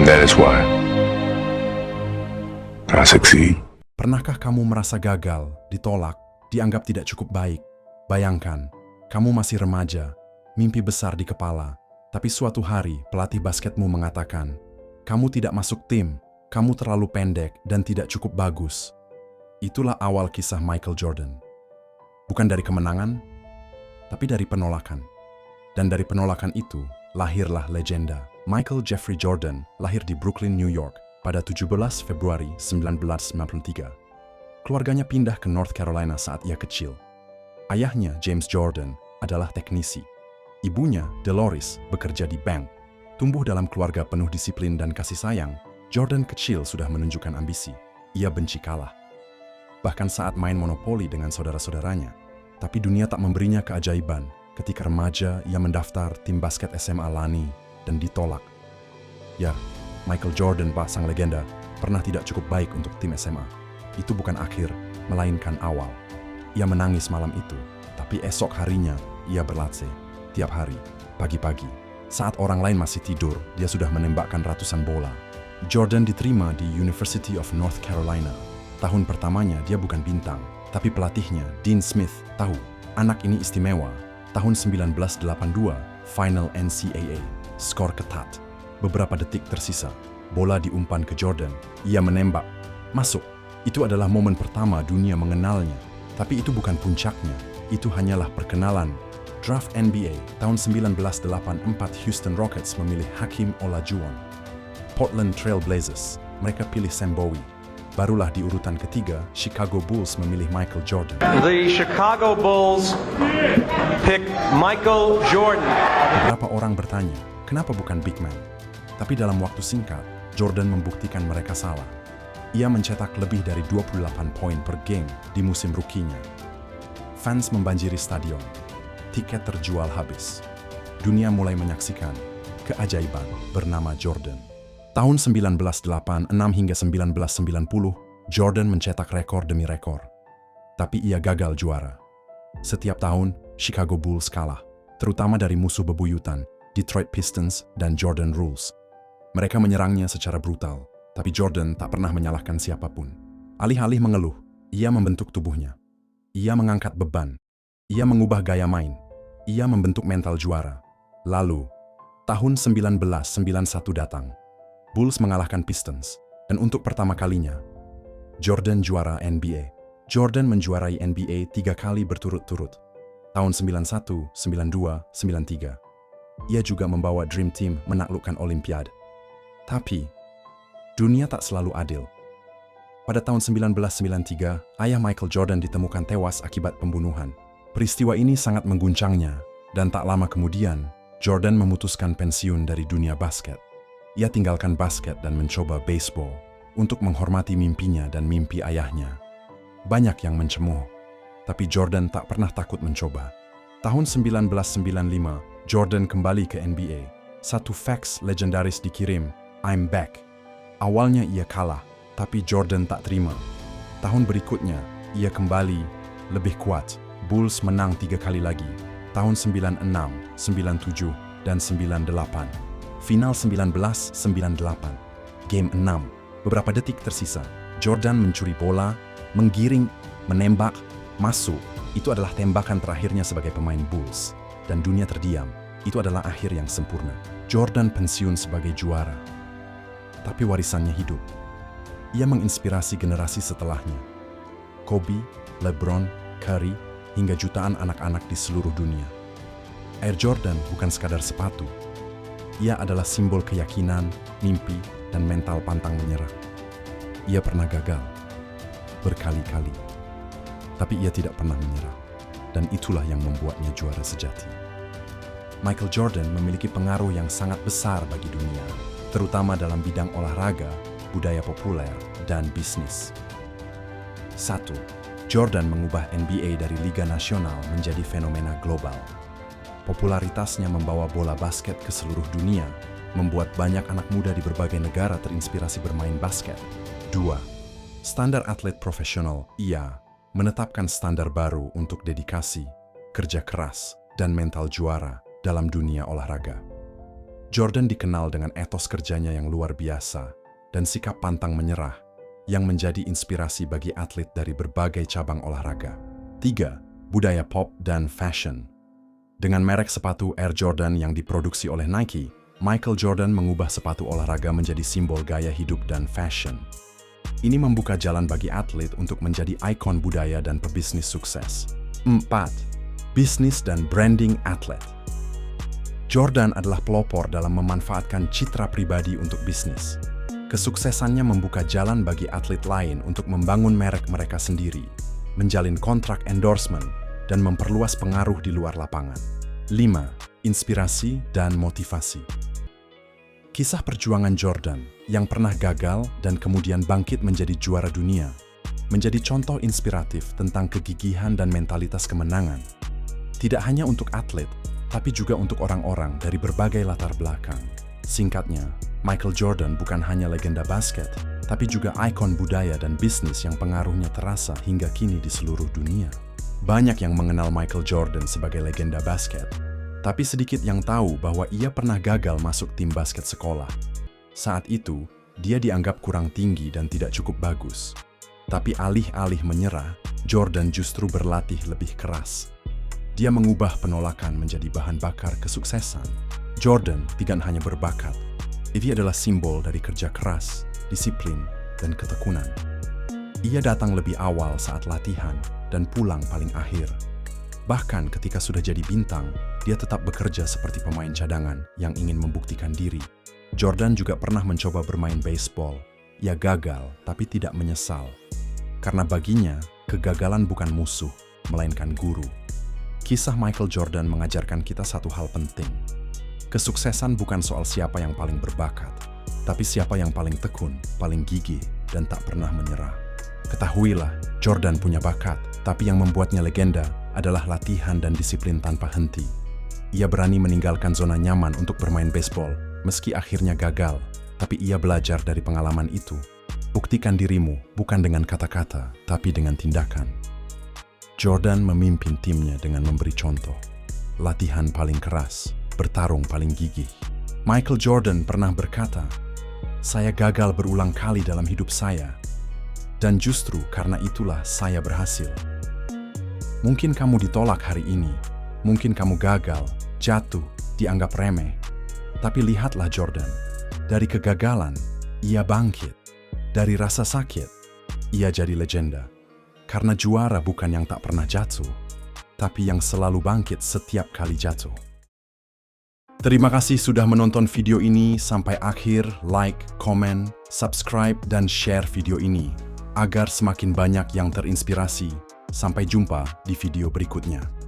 That is why I succeed. Pernahkah kamu merasa gagal, ditolak, dianggap tidak cukup baik? Bayangkan, kamu masih remaja, mimpi besar di kepala, tapi suatu hari pelatih basketmu mengatakan, kamu tidak masuk tim, kamu terlalu pendek dan tidak cukup bagus. Itulah awal kisah Michael Jordan. Bukan dari kemenangan, tapi dari penolakan. Dan dari penolakan itu, lahirlah legenda. Michael Jeffrey Jordan lahir di Brooklyn, New York pada 17 Februari 1993. Keluarganya pindah ke North Carolina saat ia kecil. Ayahnya, James Jordan, adalah teknisi. Ibunya, Dolores, bekerja di bank. Tumbuh dalam keluarga penuh disiplin dan kasih sayang, Jordan kecil sudah menunjukkan ambisi. Ia benci kalah. Bahkan saat main monopoli dengan saudara-saudaranya. Tapi dunia tak memberinya keajaiban. Ketika remaja, ia mendaftar tim basket SMA Lani dan ditolak. Ya, Michael Jordan, sang legenda, pernah tidak cukup baik untuk tim SMA. Itu bukan akhir, melainkan awal. Ia menangis malam itu, tapi esok harinya ia berlatih. Tiap hari, pagi-pagi, saat orang lain masih tidur, dia sudah menembakkan ratusan bola. Jordan diterima di University of North Carolina. Tahun pertamanya dia bukan bintang, tapi pelatihnya, Dean Smith, tahu anak ini istimewa. Tahun 1982, Final NCAA, skor ketat. Beberapa detik tersisa, bola diumpan ke Jordan. Ia menembak, masuk. Itu adalah momen pertama dunia mengenalnya. Tapi itu bukan puncaknya, itu hanyalah perkenalan. Draft NBA tahun 1984, Houston Rockets memilih Hakeem Olajuwon. Portland Trail Blazers, mereka pilih Sam Bowie. Barulah di urutan ketiga, Chicago Bulls memilih Michael Jordan. The Chicago Bulls pick Michael Jordan. Beberapa orang bertanya, kenapa bukan big man? Tapi dalam waktu singkat, Jordan membuktikan mereka salah. Ia mencetak lebih dari 28 poin per game di musim rookie-nya. Fans membanjiri stadion. Tiket terjual habis. Dunia mulai menyaksikan keajaiban bernama Jordan. Tahun 1986 hingga 1990, Jordan mencetak rekor demi rekor. Tapi ia gagal juara. Setiap tahun, Chicago Bulls kalah, terutama dari musuh bebuyutan, Detroit Pistons dan Jordan Rules. Mereka menyerangnya secara brutal, tapi Jordan tak pernah menyalahkan siapapun. Alih-alih mengeluh, ia membentuk tubuhnya. Ia mengangkat beban. Ia mengubah gaya main. Ia membentuk mental juara. Lalu, tahun 1991 datang. Bulls mengalahkan Pistons, dan untuk pertama kalinya, Jordan juara NBA. Jordan menjuarai NBA 3 kali berturut-turut, tahun 91, 92, 93. Ia juga membawa Dream Team menaklukkan Olimpiade. Tapi, dunia tak selalu adil. Pada tahun 1993, ayah Michael Jordan ditemukan tewas akibat pembunuhan. Peristiwa ini sangat mengguncangnya, dan tak lama kemudian, Jordan memutuskan pensiun dari dunia basket. Ia tinggalkan basket dan mencoba baseball untuk menghormati mimpinya dan mimpi ayahnya. Banyak yang mencemooh, tapi Jordan tak pernah takut mencoba. Tahun 1995, Jordan kembali ke NBA. Satu fax legendaris dikirim, "I'm back." Awalnya ia kalah, tapi Jordan tak terima. Tahun berikutnya, ia kembali lebih kuat. Bulls menang 3 kali lagi, tahun 96, 97, dan 98. Final 1998, Game 6. Beberapa detik tersisa, Jordan mencuri bola, menggiring, menembak, masuk. Itu adalah tembakan terakhirnya sebagai pemain Bulls. Dan dunia terdiam. Itu adalah akhir yang sempurna. Jordan pensiun sebagai juara. Tapi warisannya hidup. Ia menginspirasi generasi setelahnya. Kobe, LeBron, Curry, hingga jutaan anak-anak di seluruh dunia. Air Jordan bukan sekadar sepatu. Ia adalah simbol keyakinan, mimpi, dan mental pantang menyerah. Ia pernah gagal, berkali-kali. Tapi ia tidak pernah menyerah. Dan itulah yang membuatnya juara sejati. Michael Jordan memiliki pengaruh yang sangat besar bagi dunia, terutama dalam bidang olahraga, budaya populer, dan bisnis. 1. Jordan mengubah NBA dari Liga Nasional menjadi fenomena global. Popularitasnya membawa bola basket ke seluruh dunia, membuat banyak anak muda di berbagai negara terinspirasi bermain basket. 2. Standar atlet profesional, ia menetapkan standar baru untuk dedikasi, kerja keras, dan mental juara dalam dunia olahraga. Jordan dikenal dengan etos kerjanya yang luar biasa dan sikap pantang menyerah yang menjadi inspirasi bagi atlet dari berbagai cabang olahraga. 3. Budaya pop dan fashion. Dengan merek sepatu Air Jordan yang diproduksi oleh Nike, Michael Jordan mengubah sepatu olahraga menjadi simbol gaya hidup dan fashion. Ini membuka jalan bagi atlet untuk menjadi ikon budaya dan pebisnis sukses. 4. Bisnis dan branding atlet. Jordan adalah pelopor dalam memanfaatkan citra pribadi untuk bisnis. Kesuksesannya membuka jalan bagi atlet lain untuk membangun merek mereka sendiri, menjalin kontrak endorsement, dan memperluas pengaruh di luar lapangan. 5. Inspirasi dan motivasi. Kisah perjuangan Jordan yang pernah gagal dan kemudian bangkit menjadi juara dunia menjadi contoh inspiratif tentang kegigihan dan mentalitas kemenangan. Tidak hanya untuk atlet, tapi juga untuk orang-orang dari berbagai latar belakang. Singkatnya, Michael Jordan bukan hanya legenda basket, tapi juga ikon budaya dan bisnis yang pengaruhnya terasa hingga kini di seluruh dunia. Banyak yang mengenal Michael Jordan sebagai legenda basket, tapi sedikit yang tahu bahwa ia pernah gagal masuk tim basket sekolah. Saat itu, dia dianggap kurang tinggi dan tidak cukup bagus. Tapi alih-alih menyerah, Jordan justru berlatih lebih keras. Dia mengubah penolakan menjadi bahan bakar kesuksesan. Jordan tidak hanya berbakat, dia adalah simbol dari kerja keras, disiplin, dan ketekunan. Ia datang lebih awal saat latihan dan pulang paling akhir. Bahkan ketika sudah jadi bintang, dia tetap bekerja seperti pemain cadangan yang ingin membuktikan diri. Jordan juga pernah mencoba bermain baseball. Ia gagal, tapi tidak menyesal. Karena baginya, kegagalan bukan musuh, melainkan guru. Kisah Michael Jordan mengajarkan kita satu hal penting. Kesuksesan bukan soal siapa yang paling berbakat, tapi siapa yang paling tekun, paling gigih, dan tak pernah menyerah. Ketahuilah, Jordan punya bakat, tapi yang membuatnya legenda adalah latihan dan disiplin tanpa henti. Ia berani meninggalkan zona nyaman untuk bermain baseball, meski akhirnya gagal, tapi ia belajar dari pengalaman itu. Buktikan dirimu bukan dengan kata-kata, tapi dengan tindakan. Jordan memimpin timnya dengan memberi contoh. Latihan paling keras, bertarung paling gigih. Michael Jordan pernah berkata, "Saya gagal berulang kali dalam hidup saya, dan justru karena itulah saya berhasil." Mungkin kamu ditolak hari ini, mungkin kamu gagal, jatuh, dianggap remeh. Tapi lihatlah Jordan, dari kegagalan, ia bangkit. Dari rasa sakit, ia jadi legenda. Karena juara bukan yang tak pernah jatuh, tapi yang selalu bangkit setiap kali jatuh. Terima kasih sudah menonton video ini sampai akhir. Like, komen, subscribe, dan share video ini agar semakin banyak yang terinspirasi. Sampai jumpa di video berikutnya.